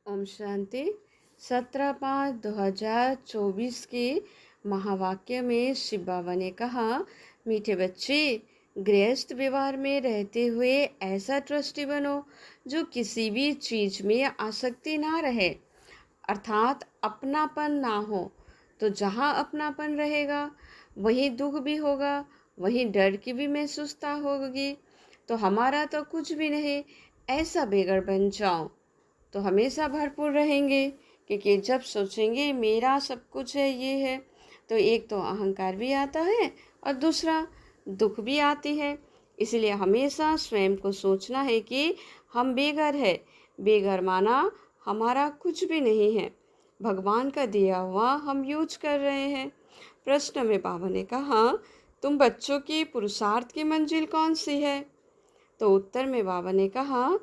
ओम शांति। 17/5/2024 के महावाक्य में शिव बाबा ने कहा, मीठे बच्चे, गृहस्थ व्यवहार में रहते हुए ऐसा ट्रस्टी बनो जो किसी भी चीज में आसक्ति ना रहे, अर्थात अपनापन ना हो। तो जहाँ अपनापन रहेगा वहीं दुख भी होगा, वहीं डर की भी महसूसता होगी। तो हमारा तो कुछ भी नहीं, ऐसा बेगर बन जाओ तो हमेशा भरपूर रहेंगे। क्योंकि जब सोचेंगे मेरा सब कुछ है, ये है, तो एक तो अहंकार भी आता है और दूसरा दुख भी आती है। इसलिए हमेशा स्वयं को सोचना है कि हम बेघर है। बेघर माना हमारा कुछ भी नहीं है, भगवान का दिया हुआ हम यूज कर रहे हैं। प्रश्न में बाबा ने कहा, तुम बच्चों की पुरुषार्थ की मंजिल कौन सी है? तो उत्तर में बाबा ने कहा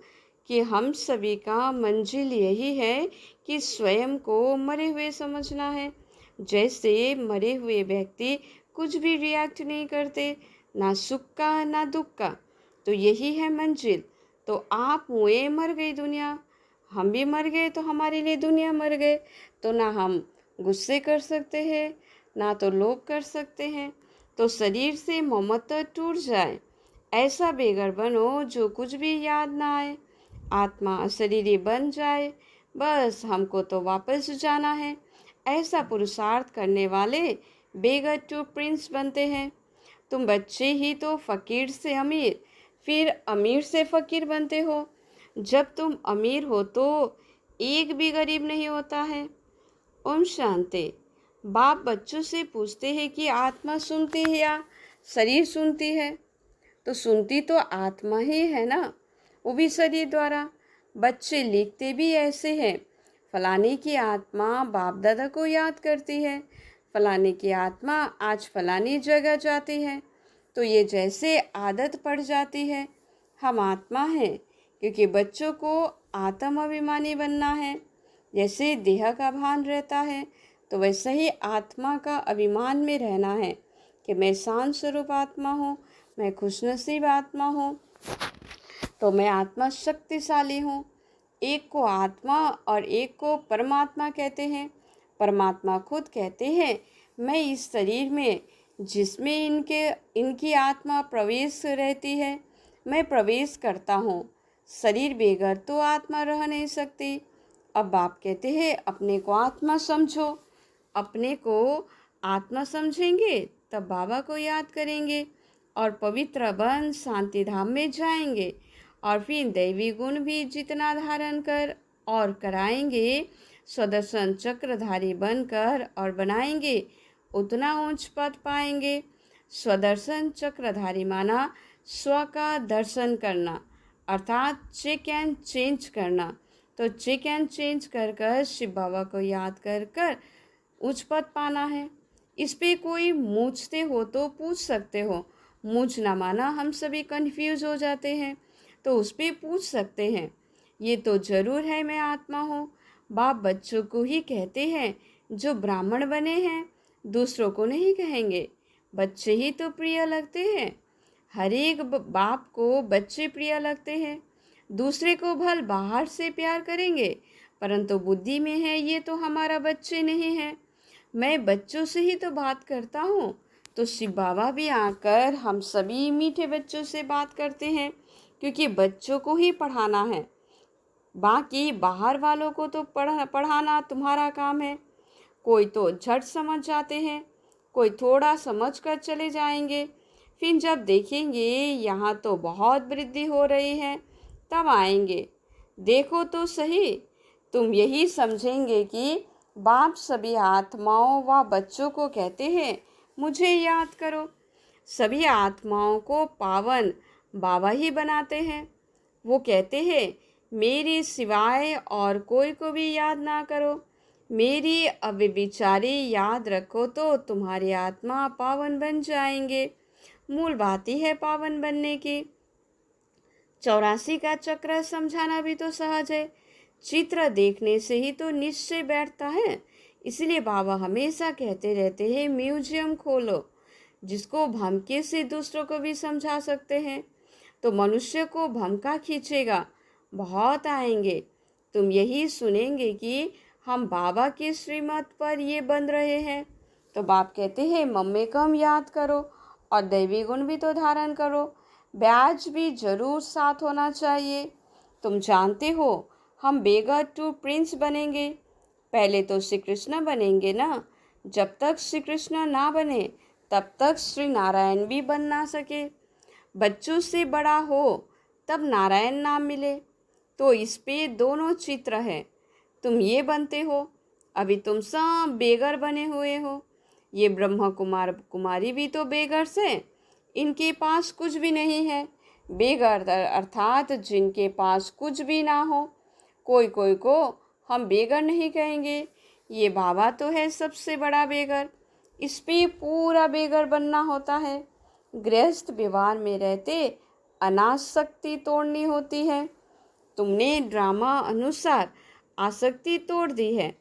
कि हम सभी का मंजिल यही है कि स्वयं को मरे हुए समझना है। जैसे मरे हुए व्यक्ति कुछ भी रिएक्ट नहीं करते, ना सुख का ना दुख का, तो यही है मंजिल। तो आप हुए मर गई दुनिया, हम भी मर गए तो हमारे लिए दुनिया मर गए। तो ना हम गुस्से कर सकते हैं ना तो लोभ कर सकते हैं। तो शरीर से ममत्व टूट जाए, ऐसा बेघर बनो जो कुछ भी याद ना आए। आत्मा अशरीरी बन जाए, बस हमको तो वापस जाना है। ऐसा पुरुषार्थ करने वाले बेघर टू प्रिंस बनते हैं। तुम बच्चे ही तो फकीर से अमीर, फिर अमीर से फकीर बनते हो। जब तुम अमीर हो तो एक भी गरीब नहीं होता है। ओम शांति। बाप बच्चों से पूछते हैं कि आत्मा सुनती है या शरीर सुनती है? तो सुनती तो आत्मा ही है ना, वो भी शरीर द्वारा। बच्चे लिखते भी ऐसे हैं, फलाने की आत्मा बाप दादा को याद करती है, फलाने की आत्मा आज फलानी जगह जाती है। तो ये जैसे आदत पड़ जाती है। हम आत्मा हैं क्योंकि बच्चों को आत्म अभिमानी बनना है। जैसे देह का भान रहता है तो वैसे ही आत्मा का अभिमान में रहना है कि मैं शांत स्वरूप आत्मा हूँ, मैं खुशनसीब आत्मा हूँ, तो मैं आत्मा शक्तिशाली हूँ। एक को आत्मा और एक को परमात्मा कहते हैं। परमात्मा खुद कहते हैं, मैं इस शरीर में जिसमें इनकी आत्मा प्रवेश रहती है, मैं प्रवेश करता हूँ। शरीर बेगर तो आत्मा रह नहीं सकती। अब बाप कहते हैं, अपने को आत्मा समझो। अपने को आत्मा समझेंगे तब बाबा को याद करेंगे और पवित्र बन शांति धाम में जाएंगे। और फिर दैवी गुण भी जितना धारण कर और कराएंगे, स्वदर्शन चक्रधारी बनकर और बनाएंगे, उतना ऊंच पद पाएंगे। स्वदर्शन चक्रधारी माना स्व का दर्शन करना, अर्थात चेक एंड चेंज करना। तो चेक एंड चेंज कर कर शिव बाबा को याद कर कर उच्च पद पाना है। इस पे कोई पूछते हो तो पूछ सकते हो। मूझ ना माना हम सभी कंफ्यूज हो जाते हैं, तो उस पर पूछ सकते हैं। ये तो जरूर है मैं आत्मा हूँ। बाप बच्चों को ही कहते हैं जो ब्राह्मण बने हैं, दूसरों को नहीं कहेंगे। बच्चे ही तो प्रिय लगते हैं। हर एक बाप को बच्चे प्रिय लगते हैं। दूसरे को भल बाहर से प्यार करेंगे, परंतु बुद्धि में है ये तो हमारा बच्चे नहीं है। मैं बच्चों से ही तो बात करता हूँ। तो शिव बाबा भी आकर हम सभी मीठे बच्चों से बात करते हैं, क्योंकि बच्चों को ही पढ़ाना है। बाकी बाहर वालों को तो पढ़ाना तुम्हारा काम है। कोई तो झट समझ जाते हैं, कोई थोड़ा समझ कर चले जाएंगे। फिर जब देखेंगे यहाँ तो बहुत वृद्धि हो रही है, तब आएंगे। देखो तो सही, तुम यही समझेंगे कि बाप सभी आत्माओं व बच्चों को कहते हैं, मुझे याद करो। सभी आत्माओं को पावन बाबा ही बनाते हैं। वो कहते हैं, मेरे सिवाय और कोई को भी याद ना करो, मेरी अव्यभिचारी याद रखो तो तुम्हारी आत्मा पावन बन जाएंगे। मूल बात ही है पावन बनने की। 84 का चक्र समझाना भी तो सहज है। चित्र देखने से ही तो निश्चय बैठता है। इसलिए बाबा हमेशा कहते रहते हैं, म्यूजियम खोलो, जिसको भमके से दूसरों को भी समझा सकते हैं। तो मनुष्य को भमका खींचेगा, बहुत आएंगे। तुम यही सुनेंगे कि हम बाबा की श्रीमत पर ये बन रहे हैं। तो बाप कहते हैं मम्मी को हम याद करो और दैवी गुण भी तो धारण करो, ब्याज भी जरूर साथ होना चाहिए। तुम जानते हो हम बेगर टू प्रिंस बनेंगे, पहले तो श्री कृष्ण बनेंगे ना। जब तक श्री कृष्ण ना बने तब तक श्री नारायण भी बन ना सके। बच्चों से बड़ा हो तब नारायण नाम मिले। तो इस पे दोनों चित्र है। तुम ये बनते हो, अभी तुम सब बेगर बने हुए हो। ये ब्रह्म कुमार कुमारी भी तो बेगर्स हैं, इनके पास कुछ भी नहीं है। बेगर अर्थात जिनके पास कुछ भी ना हो। कोई कोई को हम बेगर नहीं कहेंगे, ये बाबा तो है सबसे बड़ा बेगर। इस पे पूरा बेगर बनना होता है। गृहस्थ व्यवहार में रहते अनासक्ति तोड़नी होती है। तुमने ड्रामा अनुसार आसक्ति तोड़ दी है।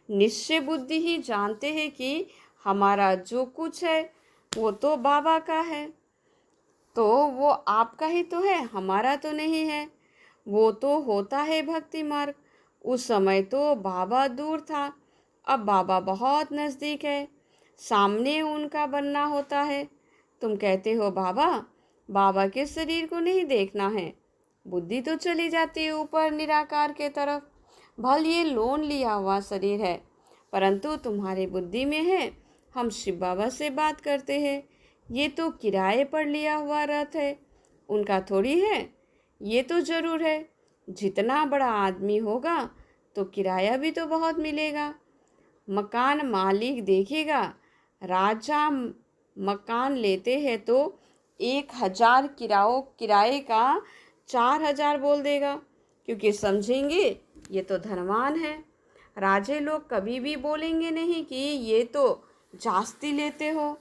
निश्चय बुद्धि ही जानते हैं कि हमारा जो कुछ है वो तो बाबा का है, तो वो आपका ही तो है, हमारा तो नहीं है। वो तो होता है भक्ति मार्ग। उस समय तो बाबा दूर था, अब बाबा बहुत नज़दीक है, सामने उनका बनना होता है। तुम कहते हो बाबा, बाबा के शरीर को नहीं देखना है, बुद्धि तो चली जाती है ऊपर निराकार के तरफ। भल ये लोन लिया हुआ शरीर है, परंतु तुम्हारी बुद्धि में है हम शिव बाबा से बात करते हैं। ये तो किराए पर लिया हुआ रथ है, उनका थोड़ी है। ये तो जरूर है, जितना बड़ा आदमी होगा तो किराया भी तो बहुत मिलेगा। मकान मालिक देखेगा, राजा मकान लेते हैं तो 1,000 किराए का 4,000 बोल देगा, क्योंकि समझेंगे ये तो धनवान है। राजे लोग कभी भी बोलेंगे नहीं कि ये तो जास्ती लेते हो,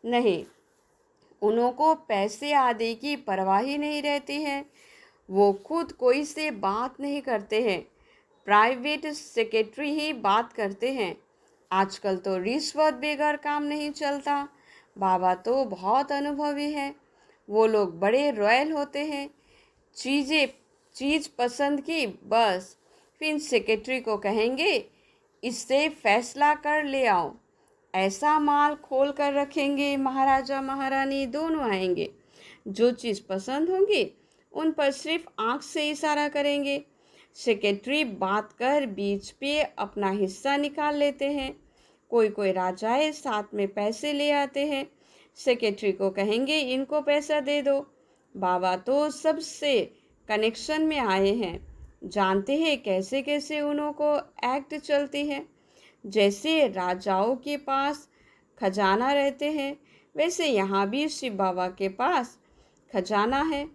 नहीं, उनको पैसे आदि की परवाह ही नहीं रहती है। वो खुद कोई से बात नहीं करते हैं, प्राइवेट सेक्रेटरी ही बात करते हैं। आजकल तो रिश्वत बेगर काम नहीं चलता। बाबा तो बहुत अनुभवी हैं, वो लोग बड़े रॉयल होते हैं। चीज़ पसंद की बस, फिर सेक्रेटरी को कहेंगे इससे फैसला कर ले आओ। ऐसा माल खोल कर रखेंगे, महाराजा महारानी दोनों आएंगे। जो चीज़ पसंद होगी उन पर सिर्फ आँख से इशारा करेंगे। सेक्रेटरी बात कर बीच पे अपना हिस्सा निकाल लेते हैं। कोई कोई राजाएं साथ में पैसे ले आते हैं, सेक्रेटरी को कहेंगे इनको पैसा दे दो। बाबा तो सबसे कनेक्शन में आए हैं, जानते हैं कैसे कैसे उन्हों को एक्ट चलती है। जैसे राजाओं के पास खजाना रहते हैं, वैसे यहाँ भी शिव बाबा के पास खजाना है।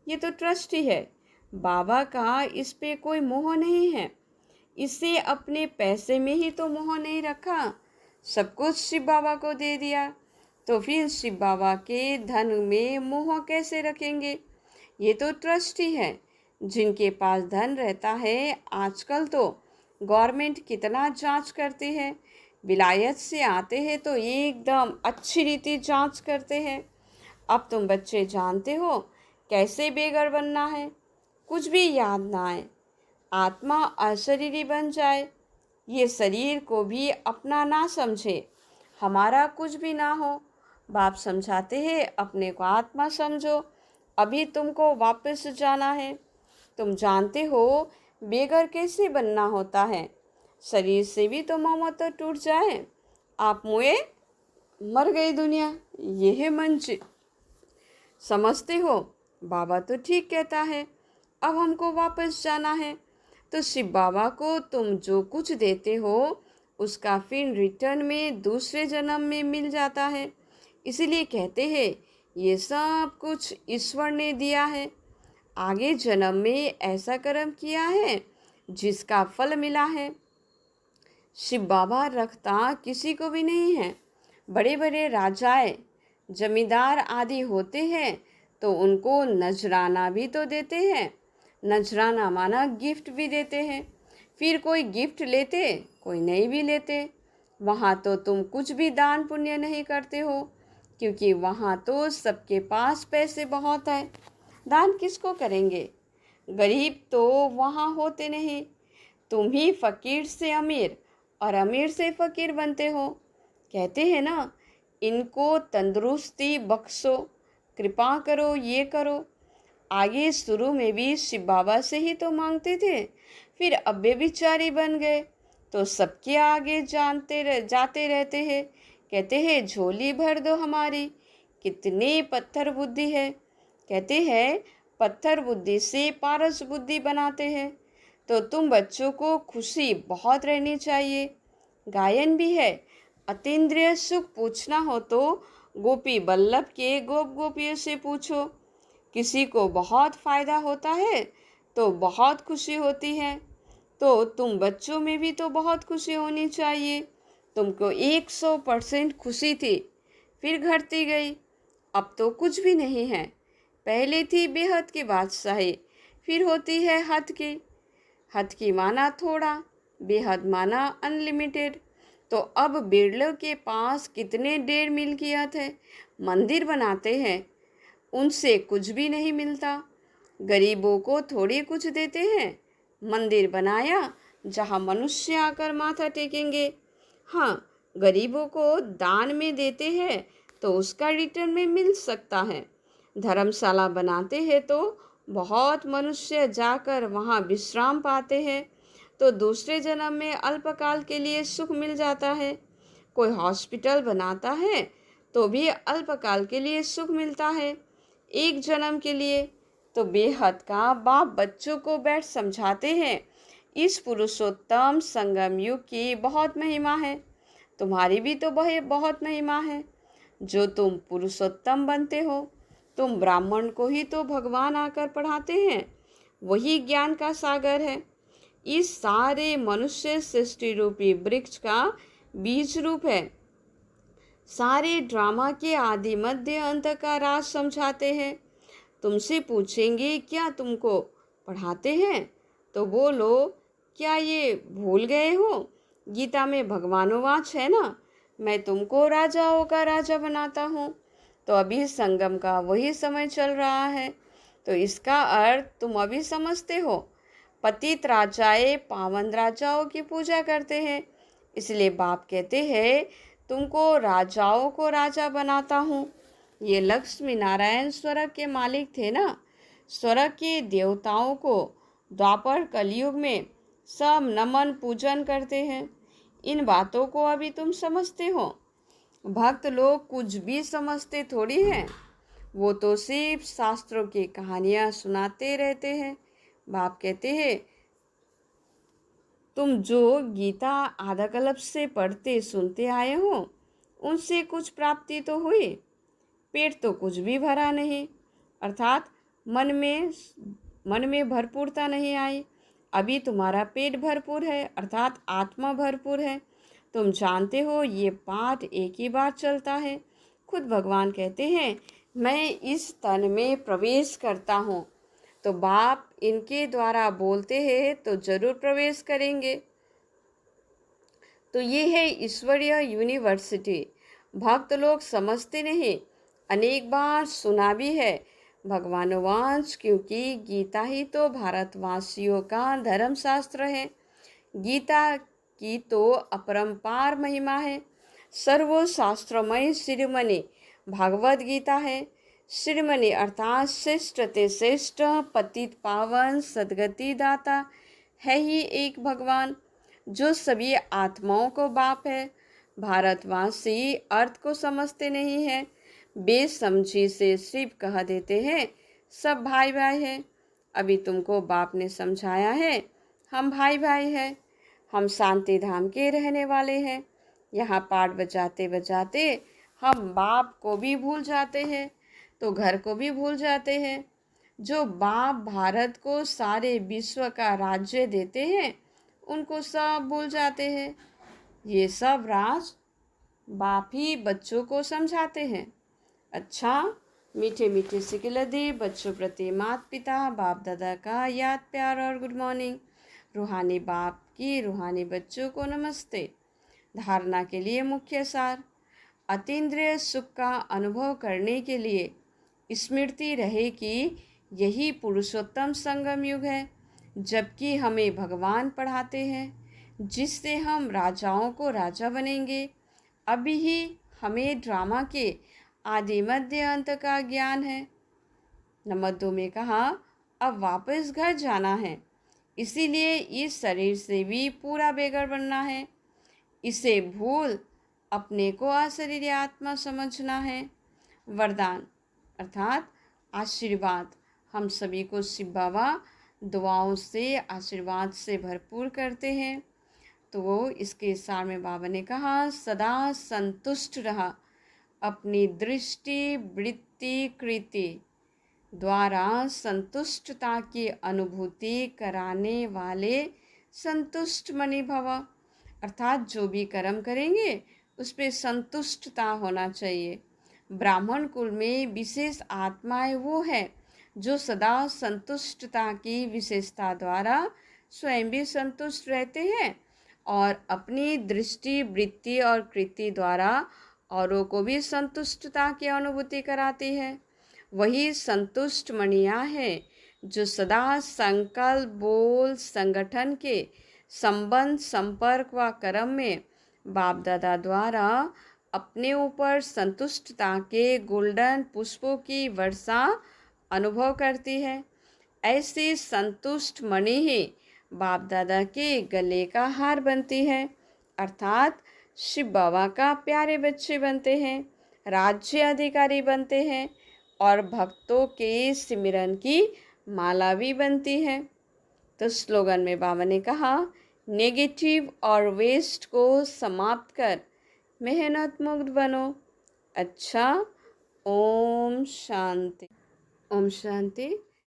ये तो ट्रस्टी है, बाबा का इस पे कोई मोह नहीं है। इसे अपने पैसे में ही तो मोह नहीं रखा, सब कुछ शिव बाबा को दे दिया, तो फिर शिव बाबा के धन में मोह कैसे रखेंगे। ये तो ट्रस्टी है, जिनके पास धन रहता है। आजकल तो गवर्नमेंट कितना जांच करती है, विलायत से आते हैं तो एकदम अच्छी रीति जांच करते हैं। अब तुम बच्चे जानते हो कैसे बेगर बनना है, कुछ भी याद ना आए, आत्मा अशरीरी बन जाए, ये शरीर को भी अपना ना समझे, हमारा कुछ भी ना हो। बाप समझाते हैं अपने को आत्मा समझो, अभी तुमको वापस जाना है। तुम जानते हो बेगर कैसे बनना होता है, शरीर से भी तो ममता टूट जाए, आप मुए मर गई दुनिया, ये है मंच। समझते हो, बाबा तो ठीक कहता है, अब हमको वापस जाना है। तो शिव बाबा को तुम जो कुछ देते हो उसका फिर रिटर्न में दूसरे जन्म में मिल जाता है। इसीलिए कहते हैं ये सब कुछ ईश्वर ने दिया है, आगे जन्म में ऐसा कर्म किया है जिसका फल मिला है। शिव बाबा रखता किसी को भी नहीं है। बड़े बड़े राजाएं जमींदार आदि होते हैं तो उनको नजराना भी तो देते हैं, नजराना माना गिफ्ट भी देते हैं। फिर कोई गिफ्ट लेते, कोई नहीं भी लेते। वहाँ तो तुम कुछ भी दान पुण्य नहीं करते हो, क्योंकि वहाँ तो सबके पास पैसे बहुत है, दान किसको करेंगे। गरीब तो वहाँ होते नहीं, तुम ही फकीर से अमीर और अमीर से फकीर बनते हो। कहते हैं ना, इनको तंदुरुस्ती बख्शो, कृपा करो, ये करो। आगे शुरू में भी शिव बाबा से ही तो मांगते थे, फिर अब्बे बिचारी बन गए तो सबके आगे जाते रहते हैं। कहते हैं झोली भर दो हमारी, कितने पत्थर बुद्धि है। कहते हैं पत्थर बुद्धि से पारस बुद्धि बनाते हैं। तो तुम बच्चों को खुशी बहुत रहनी चाहिए। गायन भी है, अतीन्द्रिय सुख पूछना हो तो गोपी बल्लभ के गोप गोपियों से पूछो। किसी को बहुत फायदा होता है तो बहुत खुशी होती है। तो तुम बच्चों में भी तो बहुत खुशी होनी चाहिए। तुमको 100% खुशी थी, फिर घटती गई, अब तो कुछ भी नहीं है। पहले थी बेहद की बादशाही, फिर होती है हद की। हद की माना थोड़ा, बेहद माना अनलिमिटेड। तो अब बिरलों के पास कितने 1.5 मिल थे, मंदिर बनाते हैं, उनसे कुछ भी नहीं मिलता। गरीबों को थोड़ी कुछ देते हैं। मंदिर बनाया जहाँ मनुष्य आकर माथा टेकेंगे। हाँ, गरीबों को दान में देते हैं तो उसका रिटर्न में मिल सकता है। धर्मशाला बनाते हैं तो बहुत मनुष्य जाकर वहाँ विश्राम पाते हैं, तो दूसरे जन्म में अल्पकाल के लिए सुख मिल जाता है। कोई हॉस्पिटल बनाता है तो भी अल्पकाल के लिए सुख मिलता है, एक जन्म के लिए। तो बेहद का बाप बच्चों को बैठ समझाते हैं, इस पुरुषोत्तम संगम युग की बहुत महिमा है। तुम्हारी भी तो बहुत महिमा है। जो तुम पुरुषोत्तम बनते हो, तुम ब्राह्मण को ही तो भगवान आकर पढ़ाते हैं, वही ज्ञान का सागर है। इस सारे मनुष्य सृष्टि रूपी वृक्ष का बीज रूप है। सारे ड्रामा के आदि मध्य अंत का राज समझाते हैं। तुमसे पूछेंगे क्या तुमको पढ़ाते हैं, तो बोलो क्या ये भूल गए हो, गीता में भगवानोवाच है ना, मैं तुमको राजाओं का राजा बनाता हूँ। तो अभी संगम का वही समय चल रहा है। तो इसका अर्थ तुम अभी समझते हो। पतित राजाएं पावन राजाओं की पूजा करते हैं, इसलिए बाप कहते हैं तुमको राजाओं को राजा बनाता हूँ। ये लक्ष्मी नारायण स्वर्ग के मालिक थे ना, स्वर्ग के देवताओं को द्वापर कलयुग में सब नमन पूजन करते हैं। इन बातों को अभी तुम समझते हो। भक्त लोग कुछ भी समझते थोड़ी हैं, वो तो सिर्फ शास्त्रों की कहानियाँ सुनाते रहते हैं। बाप कहते हैं तुम जो गीता आदकल्प से पढ़ते सुनते आए हो, उनसे कुछ प्राप्ति तो हुई, पेट तो कुछ भी भरा नहीं, अर्थात मन में भरपूरता नहीं आई। अभी तुम्हारा पेट भरपूर है, अर्थात आत्मा भरपूर है। तुम जानते हो ये पाठ एक ही बार चलता है। खुद भगवान कहते हैं मैं इस तन में प्रवेश करता हूँ, तो बाप इनके द्वारा बोलते हैं तो जरूर प्रवेश करेंगे। तो ये है ईश्वरीय यूनिवर्सिटी। भक्त लोग समझते नहीं, अनेक बार सुना भी है भगवानवांश, क्योंकि गीता ही तो भारतवासियों का धर्मशास्त्र है। गीता की तो अपरंपार महिमा है। सर्वशास्त्रमय शिरोमणि भागवत गीता है। शिरोमणि अर्थात श्रेष्ठ ते श्रेष्ठ, पतित पावन सदगति दाता है ही एक भगवान, जो सभी आत्माओं को बाप है। भारतवासी अर्थ को समझते नहीं है, बेसमझी से सिर्फ कह देते हैं सब भाई भाई है। अभी तुमको बाप ने समझाया है हम भाई भाई हैं, हम शांति धाम के रहने वाले हैं। यहाँ पाठ बजाते बजाते हम बाप को भी भूल जाते हैं, तो घर को भी भूल जाते हैं। जो बाप भारत को सारे विश्व का राज्य देते हैं, उनको सब भूल जाते हैं। ये सब राज बाप ही बच्चों को समझाते हैं। अच्छा, मीठे मीठे सिकिलदे बच्चों प्रति माता पिता बाप दादा का याद प्यार और गुड मॉर्निंग। रूहानी बाप की रूहानी बच्चों को नमस्ते। धारणा के लिए मुख्य सार, अतीन्द्रिय सुख का अनुभव करने के लिए स्मृति रहे कि यही पुरुषोत्तम संगम युग है। जबकि हमें भगवान पढ़ाते हैं, जिससे हम राजाओं को राजा बनेंगे। अभी ही हमें ड्रामा के आदि मध्य अंत का ज्ञान है। नंबर 2 में कहा, अब वापस घर जाना है, इसीलिए इस शरीर से भी पूरा बेघर बनना है। इसे भूल अपने को अशरीरी आत्मा समझना है। वरदान अर्थात आशीर्वाद। हम सभी को शिव बाबा दुआओं से, आशीर्वाद से भरपूर करते हैं। तो इसके सार में बाबा ने कहा, सदा संतुष्ट रहा, अपनी दृष्टि वृत्ति कृति द्वारा संतुष्टता की अनुभूति कराने वाले संतुष्ट मणि भव। अर्थात जो भी कर्म करेंगे उस पर संतुष्टता होना चाहिए। ब्राह्मण कुल में विशेष आत्माएं वो है जो सदा संतुष्टता की विशेषता द्वारा स्वयं भी संतुष्ट रहते हैं और अपनी दृष्टि वृत्ति और कृति द्वारा औरों को भी संतुष्टता की अनुभूति कराती है। वही संतुष्ट मणिया है जो सदा संकल्प बोल संगठन के संबंध संपर्क व कर्म में बाप दादा द्वारा अपने ऊपर संतुष्टता के गोल्डन पुष्पों की वर्षा अनुभव करती है। ऐसी संतुष्ट मणि ही बाप दादा के गले का हार बनती है, अर्थात शिव बाबा का प्यारे बच्चे बनते हैं, राज्य अधिकारी बनते हैं और भक्तों के सिमरन की माला भी बनती है। तो स्लोगन में बाबा ने कहा, नेगेटिव और वेस्ट को समाप्त कर मेहनत मुक्त बनो। अच्छा, ओम शांति। ओम शांति।